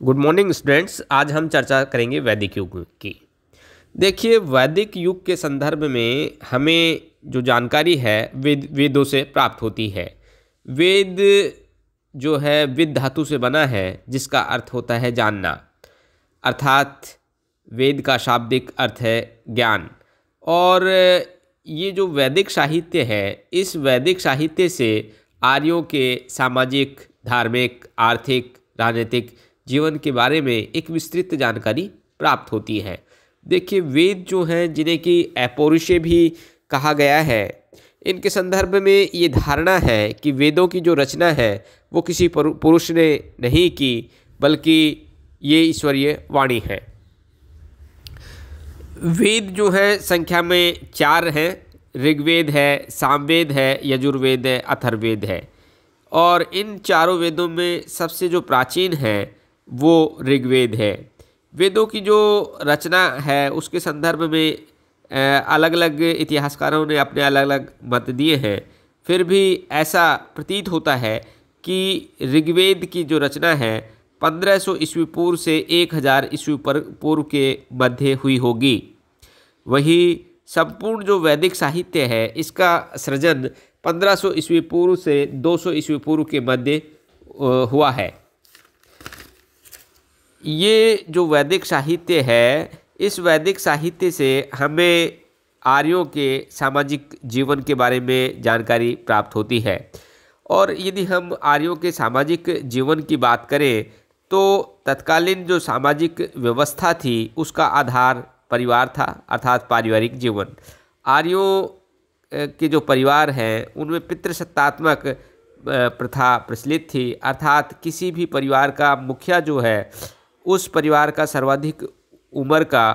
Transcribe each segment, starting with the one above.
Good morning students. आज हम चर्चा करेंगे वैदिक युग की। देखिए, वैदिक युग के संदर्भ में हमें जो जानकारी है वेदों से प्राप्त होती है। वेद जो है विद धातु से बना है, जिसका अर्थ होता है जानना। अर्थात वेद का शाब्दिक अर्थ है ज्ञान। और ये जो वैदिक साहित्य है, इस वैदिक साहित्य से आर्यों के सामाजिक, धार्मिक, आर्थिक, राजनीतिक जीवन के बारे में एक विस्तृत जानकारी प्राप्त होती है। देखिए, वेद जो हैं, जिन्हें कि अपौरुषेय भी कहा गया है, इनके संदर्भ में ये धारणा है कि वेदों की जो रचना है वो किसी पुरुष ने नहीं की, बल्कि ये ईश्वरीय वाणी है। वेद जो है संख्या में 4 हैं। ऋग्वेद है, सामवेद है, यजुर्वेद है, अथर्ववेद है। और इन चारों वेदों में सबसे जो प्राचीन है वो ऋग्वेद है। वेदों की जो रचना है उसके संदर्भ में अलग अलग इतिहासकारों ने अपने अलग अलग मत दिए हैं। फिर भी ऐसा प्रतीत होता है कि ऋग्वेद की जो रचना है 1500 ईस्वी पूर्व से 1000 ईस्वी पूर्व के मध्य हुई होगी। वही संपूर्ण जो वैदिक साहित्य है, इसका सृजन 1500 ईस्वी पूर्व से 200 ईस्वी पूर्व के मध्य हुआ है। ये जो वैदिक साहित्य है, इस वैदिक साहित्य से हमें आर्यों के सामाजिक जीवन के बारे में जानकारी प्राप्त होती है। और यदि हम आर्यों के सामाजिक जीवन की बात करें तो तत्कालीन जो सामाजिक व्यवस्था थी उसका आधार परिवार था, अर्थात पारिवारिक जीवन। आर्यों के जो परिवार हैं उनमें पितृसत्तात्मक प्रथा प्रचलित थी, अर्थात किसी भी परिवार का मुखिया जो है उस परिवार का सर्वाधिक उम्र का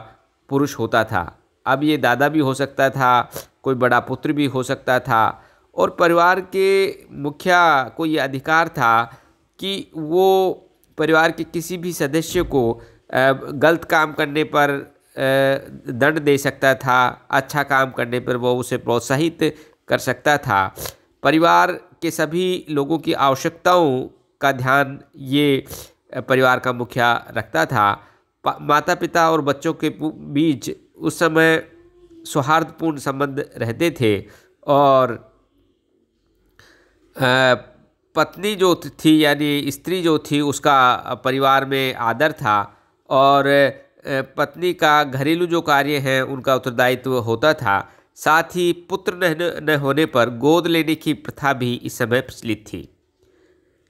पुरुष होता था। अब ये दादा भी हो सकता था, कोई बड़ा पुत्र भी हो सकता था। और परिवार के मुखिया को ये अधिकार था कि वो परिवार के किसी भी सदस्य को गलत काम करने पर दंड दे सकता था, अच्छा काम करने पर वो उसे प्रोत्साहित कर सकता था। परिवार के सभी लोगों की आवश्यकताओं का ध्यान ये परिवार का मुखिया रखता था। माता पिता और बच्चों के बीच उस समय सौहार्दपूर्ण संबंध रहते थे। और पत्नी जो थी, यानी स्त्री जो थी, उसका परिवार में आदर था। और पत्नी का घरेलू जो कार्य हैं उनका उत्तरदायित्व होता था। साथ ही पुत्र न होने पर गोद लेने की प्रथा भी इस समय प्रचलित थी।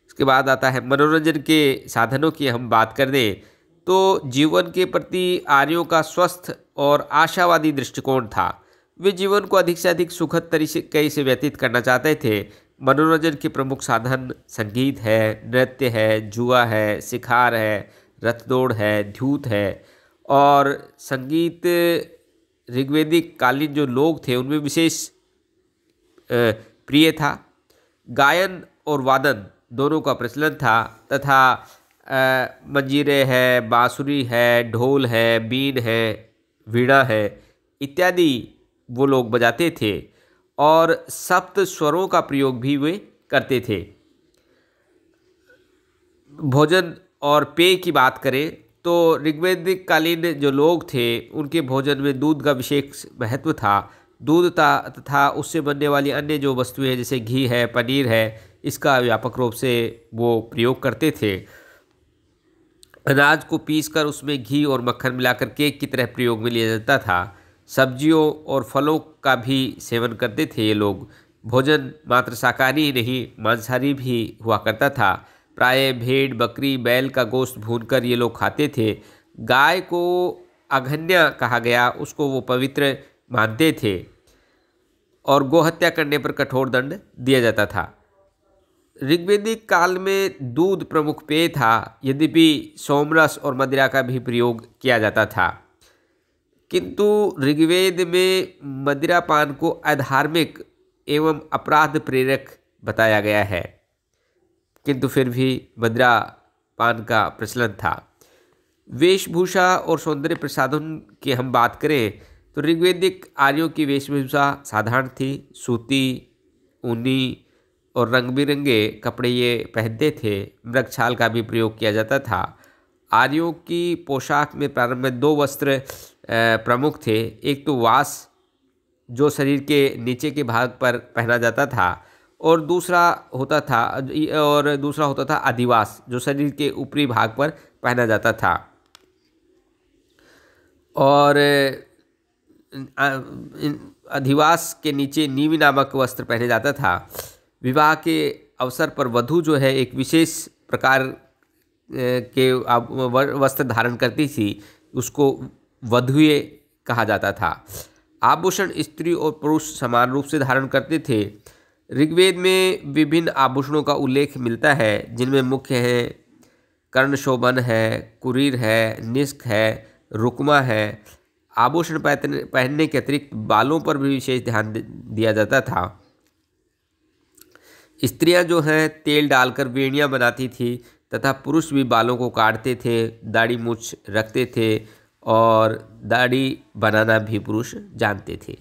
इसके बाद आता है मनोरंजन के साधनों की हम बात कर दें तो जीवन के प्रति आर्यों का स्वस्थ और आशावादी दृष्टिकोण था। वे जीवन को अधिक से अधिक सुखद तरीके से व्यतीत करना चाहते थे। मनोरंजन के प्रमुख साधन संगीत है, नृत्य है, जुआ है, शिकार है, रथदौड़ है, द्यूत है। और संगीत ऋग्वेदिक कालीन जो लोग थे उनमें विशेष प्रिय था। गायन और वादन दोनों का प्रचलन था, तथा मंजीरे है, बांसुरी है, ढोल है, बीन है, वीणा है इत्यादि वो लोग बजाते थे। और सप्त स्वरों का प्रयोग भी वे करते थे। भोजन और पेय की बात करें तो ऋग्वेदिक कालीन जो लोग थे उनके भोजन में दूध का विशेष महत्व था। दूध तथा उससे बनने वाली अन्य जो वस्तुएं जैसे घी है, पनीर है, इसका व्यापक रूप से वो प्रयोग करते थे। अनाज को पीसकर उसमें घी और मक्खन मिलाकर केक की तरह प्रयोग में लिया जाता था। सब्जियों और फलों का भी सेवन करते थे ये लोग। भोजन मात्र शाकाहारी ही नहीं, मांसाहारी भी हुआ करता था। प्रायः भेड़, बकरी, बैल का गोश्त भूनकर ये लोग खाते थे। गाय को अघन्या कहा गया, उसको वो पवित्र मानते थे। और गोहत्या करने पर कठोर दंड दिया जाता था। ऋग्वेदिक काल में दूध प्रमुख पेय था, यद्यपि सोमरस और मदिरा का भी प्रयोग किया जाता था। किंतु ऋग्वेद में मदिरा पान को अधार्मिक एवं अपराध प्रेरक बताया गया है, किंतु फिर भी मदिरा पान का प्रचलन था। वेशभूषा और सौंदर्य प्रसाधन की हम बात करें तो ऋग्वेदिक आर्यों की वेशभूषा साधारण थी। सूती, ऊनी और रंग बिरंगे कपड़े ये पहनते थे। मृगछाल का भी प्रयोग किया जाता था। आर्यों की पोशाक में प्रारंभ में दो वस्त्र प्रमुख थे। एक तो वास जो शरीर के नीचे के भाग पर पहना जाता था, और दूसरा होता था अधिवास जो शरीर के ऊपरी भाग पर पहना जाता था। और अधिवास के नीचे नीवी नामक वस्त्र पहने जाता था। विवाह के अवसर पर वधू जो है एक विशेष प्रकार के वस्त्र धारण करती थी, उसको वधुए कहा जाता था। आभूषण स्त्री और पुरुष समान रूप से धारण करते थे। ऋग्वेद में विभिन्न आभूषणों का उल्लेख मिलता है, जिनमें मुख्य हैं कर्णशोभन है, कुरीर है, निष्क है, रुक्मा है। आभूषण पहनने के अतिरिक्त बालों पर भी विशेष ध्यान दिया जाता था। स्त्रियां जो हैं तेल डालकर वेणियां बनाती थी तथा पुरुष भी बालों को काटते थे, दाढ़ी मूछ रखते थे, और दाढ़ी बनाना भी पुरुष जानते थे।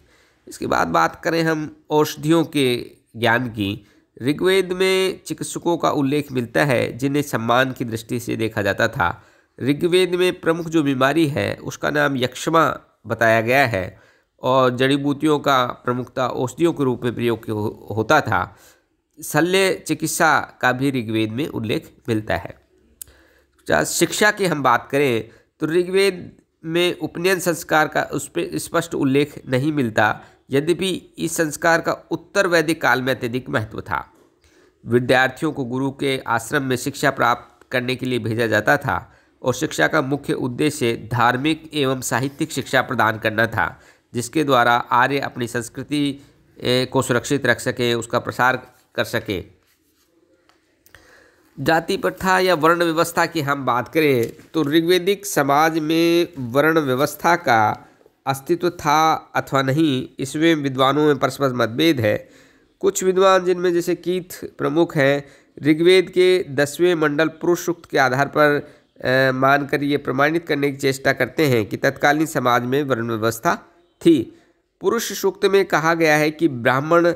इसके बाद बात करें हम औषधियों के ज्ञान की। ऋग्वेद में चिकित्सकों का उल्लेख मिलता है, जिन्हें सम्मान की दृष्टि से देखा जाता था। ऋग्वेद में प्रमुख जो बीमारी है उसका नाम यक्ष्मा बताया गया है, और जड़ी बूटियों का प्रमुखता औषधियों के रूप में प्रयोग होता था। शल्य चिकित्सा का भी ऋग्वेद में उल्लेख मिलता है। शिक्षा की हम बात करें तो ऋग्वेद में उपनयन संस्कार का उस पर स्पष्ट उल्लेख नहीं मिलता, यद्यपि इस संस्कार का उत्तर वैदिक काल में अत्यधिक महत्व था। विद्यार्थियों को गुरु के आश्रम में शिक्षा प्राप्त करने के लिए भेजा जाता था, और शिक्षा का मुख्य उद्देश्य धार्मिक एवं साहित्यिक शिक्षा प्रदान करना था, जिसके द्वारा आर्य अपनी संस्कृति को सुरक्षित रख सके, उसका प्रसार कर सके। जाति प्रथा या वर्ण व्यवस्था की हम बात करें तो ऋग्वैदिक समाज में वर्ण व्यवस्था का अस्तित्व था अथवा नहीं, इसमें विद्वानों में परस्पर मतभेद है। कुछ विद्वान, जिनमें जैसे कीथ प्रमुख हैं, ऋग्वेद के 10वें मंडल पुरुष सूक्त के आधार पर मानकर ये प्रमाणित करने की चेष्टा करते हैं कि तत्कालीन समाज में वर्ण व्यवस्था थी। पुरुष सूक्त में कहा गया है कि ब्राह्मण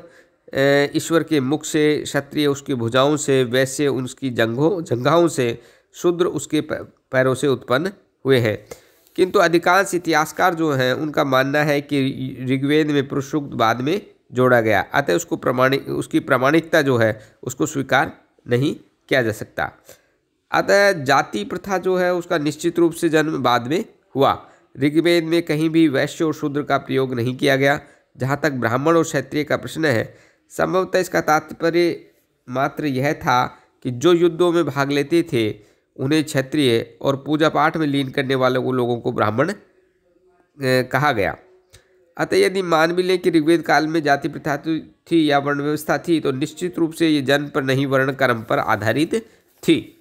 ईश्वर के मुख से, क्षत्रिय उसकी भुजाओं से, वैश्य उसकी जंघाओं से, शूद्र उसके पैरों से उत्पन्न हुए हैं। किंतु अधिकांश इतिहासकार जो हैं उनका मानना है कि ऋग्वेद में पुरुष सूक्त बाद में जोड़ा गया, अतः उसकी प्रामाणिकता जो है उसको स्वीकार नहीं किया जा सकता। अतः जाति प्रथा जो है उसका निश्चित रूप से जन्म बाद में हुआ। ऋग्वेद में कहीं भी वैश्य और शूद्र का प्रयोग नहीं किया गया। जहाँ तक ब्राह्मण और क्षत्रिय का प्रश्न है, संभवतः इसका तात्पर्य मात्र यह था कि जो युद्धों में भाग लेते थे उन्हें क्षत्रिय, और पूजा पाठ में लीन करने वाले लोगों को ब्राह्मण कहा गया। अतः यदि मान भी लें कि ऋग्वेद काल में जाति प्रथा थी या वर्ण व्यवस्था थी, तो निश्चित रूप से ये जन्म पर नहीं वर्ण कर्म पर आधारित थी।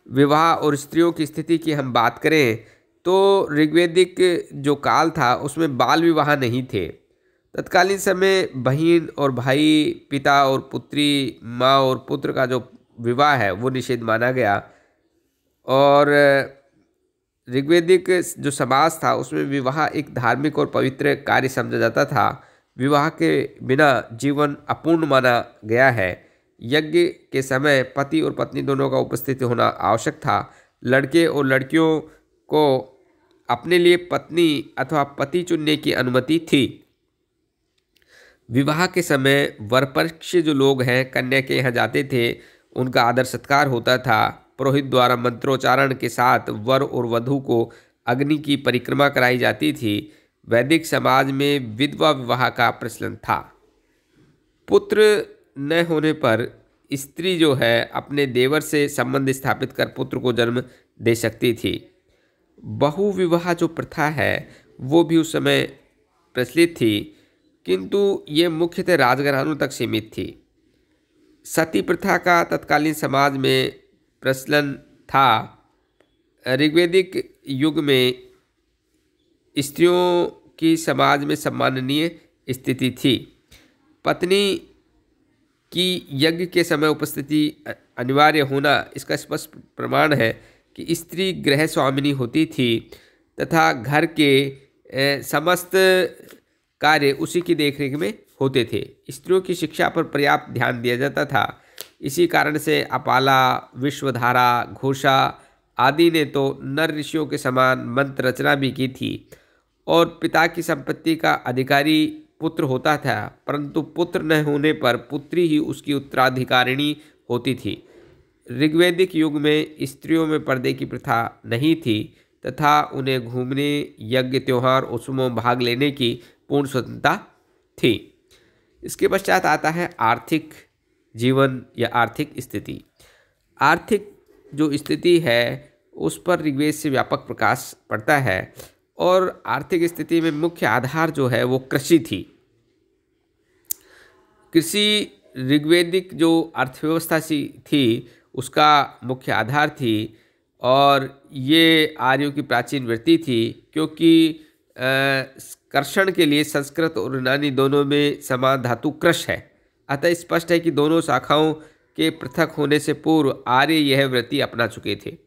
विवाह और स्त्रियों की स्थिति की हम बात करें तो ऋग्वैदिक जो काल था उसमें बाल विवाह नहीं थे। तत्कालीन समय बहन और भाई, पिता और पुत्री, माँ और पुत्र का जो विवाह है वो निषेध माना गया। और ऋग्वैदिक जो समाज था उसमें विवाह एक धार्मिक और पवित्र कार्य समझा जाता था। विवाह के बिना जीवन अपूर्ण माना गया है। यज्ञ के समय पति और पत्नी दोनों का उपस्थित होना आवश्यक था। लड़के और लड़कियों को अपने लिए पत्नी अथवा पति चुनने की अनुमति थी। विवाह के समय वरपक्ष जो लोग हैं कन्या के यहाँ जाते थे, उनका आदर सत्कार होता था। पुरोहित द्वारा मंत्रोच्चारण के साथ वर और वधू को अग्नि की परिक्रमा कराई जाती थी। वैदिक समाज में विधवा विवाह का प्रचलन था। पुत्र न होने पर स्त्री जो है अपने देवर से संबंध स्थापित कर पुत्र को जन्म दे सकती थी। बहु विवाह जो प्रथा है वो भी उस समय प्रचलित थी, किंतु ये मुख्यतः राजघरानों तक सीमित थी। सती प्रथा का तत्कालीन समाज में प्रचलन था। ऋग्वैदिक युग में स्त्रियों की समाज में सम्माननीय स्थिति थी। पत्नी की यज्ञ के समय उपस्थिति अनिवार्य होना इसका स्पष्ट प्रमाण है कि स्त्री गृह स्वामिनी होती थी तथा घर के समस्त कार्य उसी की देखरेख में होते थे। स्त्रियों की शिक्षा पर पर्याप्त ध्यान दिया जाता था। इसी कारण से अपाला, विश्वधारा, घोषा आदि ने तो नर ऋषियों के समान मंत्र रचना भी की थी और पिता की संपत्ति का अधिकारी पुत्र होता था, परंतु पुत्र न होने पर पुत्री ही उसकी उत्तराधिकारिणी होती थी। ऋग्वैदिक युग में स्त्रियों में पर्दे की प्रथा नहीं थी तथा उन्हें घूमने, यज्ञ, त्योहार, उत्सवों में भाग लेने की पूर्ण स्वतंत्रता थी। इसके पश्चात आता है आर्थिक जीवन या आर्थिक स्थिति। आर्थिक जो स्थिति है उस पर ऋग्वेद से व्यापक प्रकाश पड़ता है और आर्थिक स्थिति में मुख्य आधार जो है वो कृषि थी। कृषि ऋग्वैदिक जो अर्थव्यवस्था सी थी उसका मुख्य आधार थी और ये आर्यों की प्राचीन वृत्ति थी, क्योंकि कर्षण के लिए संस्कृत और यूनानी दोनों में समान धातु कृष है। अतः स्पष्ट है कि दोनों शाखाओं के पृथक होने से पूर्व आर्य यह वृत्ति अपना चुके थे।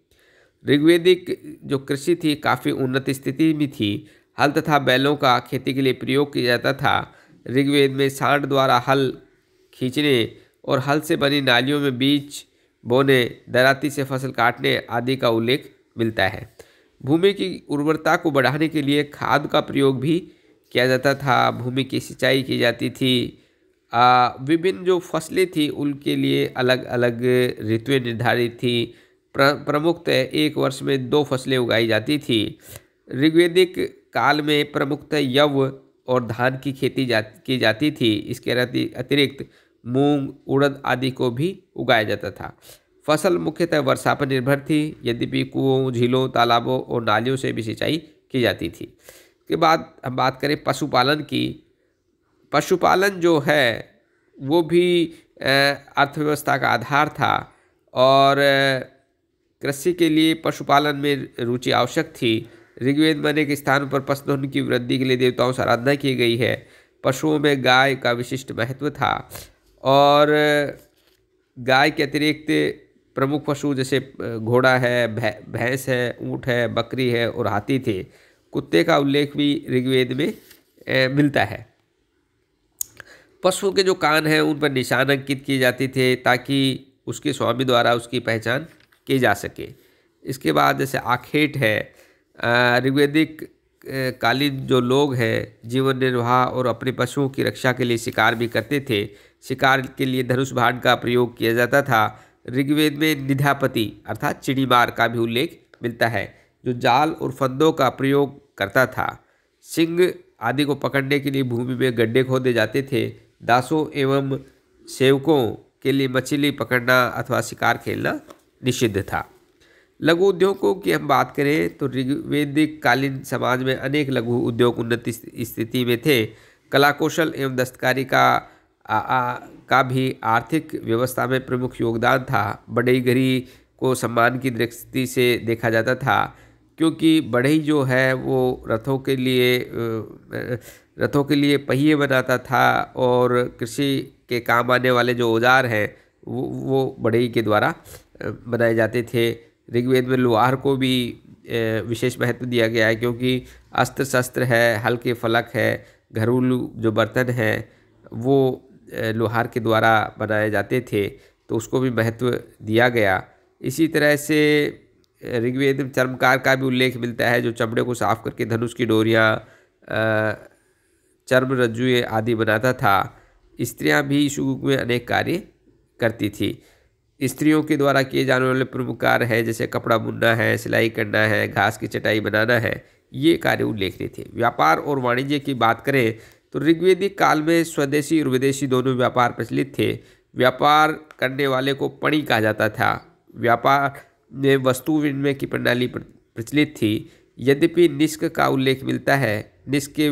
ऋग्वैदिक जो कृषि थी काफ़ी उन्नत स्थिति में थी। हल तथा बैलों का खेती के लिए प्रयोग किया जाता था। ऋग्वेद में सांड द्वारा हल खींचने और हल से बनी नालियों में बीज बोने, दराती से फसल काटने आदि का उल्लेख मिलता है। भूमि की उर्वरता को बढ़ाने के लिए खाद का प्रयोग भी किया जाता था। भूमि की सिंचाई की जाती थी। विभिन्न जो फसलें थी उनके लिए अलग अलग ऋतुएं निर्धारित थी। प्रमुखतः एक वर्ष में 2 फसलें उगाई जाती थी। ऋग्वैदिक काल में प्रमुखतः यव और धान की खेती की जाती थी। इसके अतिरिक्त मूंग, उड़द आदि को भी उगाया जाता था। फसल मुख्यतः वर्षा पर निर्भर थी, यद्यपि कुओं, झीलों, तालाबों और नालियों से भी सिंचाई की जाती थी। इसके बाद हम बात करें पशुपालन की। पशुपालन जो है वो भी अर्थव्यवस्था का आधार था और कृषि के लिए पशुपालन में रुचि आवश्यक थी। ऋग्वेद में अनेक स्थानों पर पशुधन की वृद्धि के लिए देवताओं से आराधना की गई है। पशुओं में गाय का विशिष्ट महत्व था और गाय के अतिरिक्त प्रमुख पशु जैसे घोड़ा है, भैंस है, ऊँट है, बकरी है और हाथी थे। कुत्ते का उल्लेख भी ऋग्वेद में मिलता है। पशुओं के जो कान हैं उन पर निशान अंकित किए जाते थे ताकि उसके स्वामी द्वारा उसकी पहचान की जा सके। इसके बाद जैसे आखेट है। ऋग्वैदिक कालीन जो लोग हैं जीवन निर्वाह और अपने पशुओं की रक्षा के लिए शिकार भी करते थे। शिकार के लिए धनुष बाण का प्रयोग किया जाता था। ऋग्वेद में निधापति अर्थात चिड़ीमार का भी उल्लेख मिलता है जो जाल और फंदों का प्रयोग करता था। सिंह आदि को पकड़ने के लिए भूमि में गड्ढे खोदे जाते थे। दासों एवं सेवकों के लिए मछली पकड़ना अथवा शिकार खेलना निषिद्ध था। लघु उद्योगों की हम बात करें तो ऋग्वैदिक कालीन समाज में अनेक लघु उद्योग उन्नत स्थिति में थे। कला कौशल एवं दस्तकारी का भी आर्थिक व्यवस्था में प्रमुख योगदान था। बढ़ईगरी को सम्मान की दृष्टि से देखा जाता था क्योंकि बढ़ई जो है वो रथों के लिए पहिए बनाता था और कृषि के काम आने वाले जो औजार हैं वो बढ़ई के द्वारा बनाए जाते थे। ऋग्वेद में लोहार को भी विशेष महत्व दिया गया है क्योंकि अस्त्र शस्त्र है, हल्के फलक है, घरेलू जो बर्तन हैं वो लोहार के द्वारा बनाए जाते थे, तो उसको भी महत्व दिया गया। इसी तरह से ऋग्वेद में चर्मकार का भी उल्लेख मिलता है जो चमड़े को साफ करके धनुष की डोरियाँ, चर्म रज्जुएं आदि बनाता था। स्त्रियां भी इस युग में अनेक कार्य करती थी। स्त्रियों के द्वारा किए जाने वाले प्रमुख कार्य है जैसे कपड़ा बुनना है, सिलाई करना है, घास की चटाई बनाना है, ये कार्य उल्लेखनीय थे। व्यापार और वाणिज्य की बात करें तो ऋग्वैदिक काल में स्वदेशी और विदेशी दोनों व्यापार प्रचलित थे। व्यापार करने वाले को पणि कहा जाता था। व्यापार में वस्तु विनिमय की प्रणाली प्रचलित थी। यद्यपि निष्क का उल्लेख मिलता है, निष्क के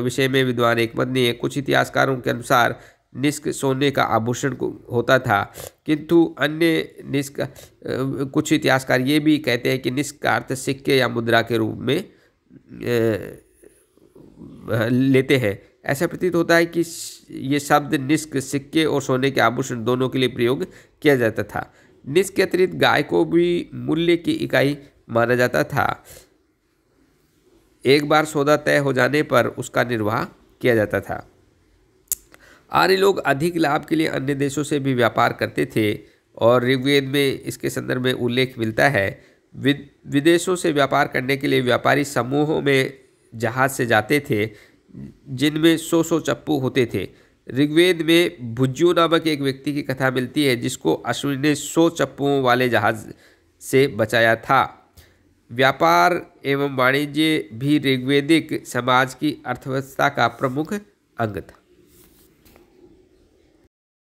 विषय में विद्वान एकमत नहीं है। कुछ इतिहासकारों के अनुसार निष्क सोने का आभूषण होता था, किंतु अन्य निष्क कुछ इतिहासकार ये भी कहते हैं कि निष्क का अर्थ सिक्के या मुद्रा के रूप में लेते हैं। ऐसा प्रतीत होता है कि ये शब्द निष्क सिक्के और सोने के आभूषण दोनों के लिए प्रयोग किया जाता था। निष्क के अतिरिक्त गाय को भी मूल्य की इकाई माना जाता था। एक बार सौदा तय हो जाने पर उसका निर्वाह किया जाता था। आर्य लोग अधिक लाभ के लिए अन्य देशों से भी व्यापार करते थे और ऋग्वेद में इसके संदर्भ में उल्लेख मिलता है। विदेशों से व्यापार करने के लिए व्यापारी समूहों में जहाज से जाते थे, जिनमें 100 चप्पू होते थे। ऋग्वेद में भुज्यू नामक एक व्यक्ति की कथा मिलती है, जिसको अश्विनी ने 100 चप्पुओं वाले जहाज से बचाया था। व्यापार एवं वाणिज्य भी ऋग्वेदिक समाज की अर्थव्यवस्था का प्रमुख अंग था।